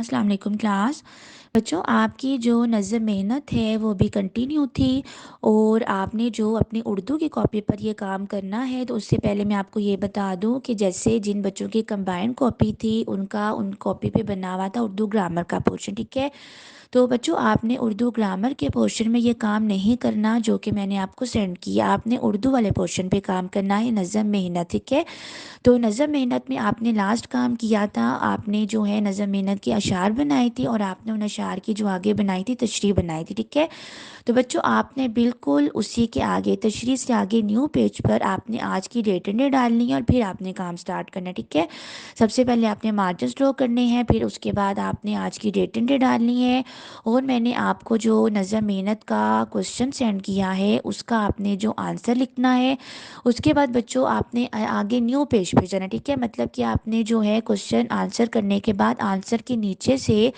السلام علیکم کلاس. بچوں آپ کی جو نظم محنت ہے وہ بھی کنٹینیو تھی، اور آپ نے جو اپنی اردو کی کاپی پر یہ کام کرنا ہے تو اس سے پہلے میں آپ کو یہ بتا دوں کہ جیسے جن بچوں کی کمبائنڈ کاپی تھی ان کاپی پہ بنا ہوا تھا اردو گرامر کا پورشن. ٹھیک ہے، تو بچوں آپ نے اردو گرامر کے پورشن میں یہ کام نہیں کرنا جو کہ میں نے آپ کو سینڈ کیا. آپ نے اردو والے پورشن پہ کام کرنا ہے، نظم محنت. ٹھیک ہے، تو نظم محنت میں آپ نے لاسٹ کام کیا تھا، آپ نے جو ہے نظم محنت کی اشعار بنائی تھی، اور آپ نے ان اشعار کی جو آگے بنائی تھی تشریح بنائی تھی. ٹھیک ہے، تو بچوں آپ نے بالکل اسی کے آگے تشریح سے آگے نیو پیج پر آپ نے آج کی ڈیٹ اینڈ ڈے ڈالنی ہے، اور پھر آپ نے کام سٹارٹ کرنا ہے. ٹھیک ہے، سب سے پہلے آپ نے مارجنس ڈرا کرنے ہیں، پھر اس کے بعد آپ نے آج کی ڈیٹ اینڈ ڈے ڈالنی ہے، اور میں نے آپ کو جو نظم محنت کا کوشچن سینڈ کیا ہے اس کا آپ نے جو آنسر لکھنا ہے. اس کے بعد بچوں آپ نے آگے نیو پیج پہ جانا. ٹھیک ہے، مطلب کہ آپ نے جو ہے کوشچن آنسر کرنے کے بعد آنسر کے نیچے سے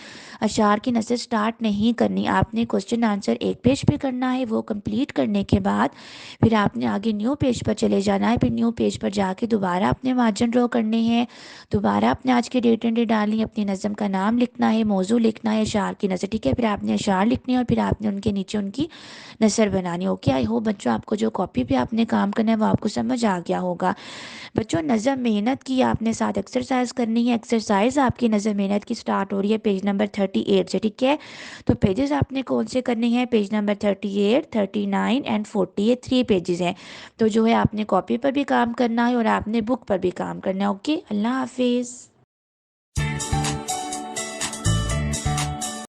اشعار کی نظر سٹارٹ نہیں کرنی. آپ نے کوشچن آنسر ایک پیج پہ کرنا ہے، وہ کمپلیٹ کرنے کے بعد پھر آپ نے آگے نیو پیج پر چلے جانا ہے. پھر نیو پیج پر جا کے دوبارہ اپنے مارجن ڈرا کرنے ہیں، دوبارہ اپنے آج کے ڈیٹ اینڈ ڈے ڈالنی ہے، اپنی نظم کا نام لکھنا ہے، موضوع لکھنا ہے، اشعار کی نظر. ٹھیک ہے، پھر آپ نے اشعار لکھنے ہیں اور پھر آپ نے ان کے نیچے ان کی نثر بنانی. اوکے، آئی ہوپ بچوں آپ کو جو کاپی پہ آپ نے کام کرنا ہے وہ آپ کو سمجھ آ گیا ہوگا. بچوں نظم محنت کی آپ نے ساتھ ایکسرسائز کرنی ہے. ایکسرسائز آپ کی نظم محنت کی سٹارٹ ہو رہی ہے پیج نمبر 38 سے. ٹھیک ہے، تو پیجز آپ نے کون سے کرنے ہیں؟ پیج نمبر 38، 39 اینڈ 40، یہ 3 پیجز ہیں. تو جو ہے آپ نے کاپی پر بھی کام کرنا ہے اور آپ نے بک پر بھی کام کرنا ہے. اوکے، اللہ حافظ.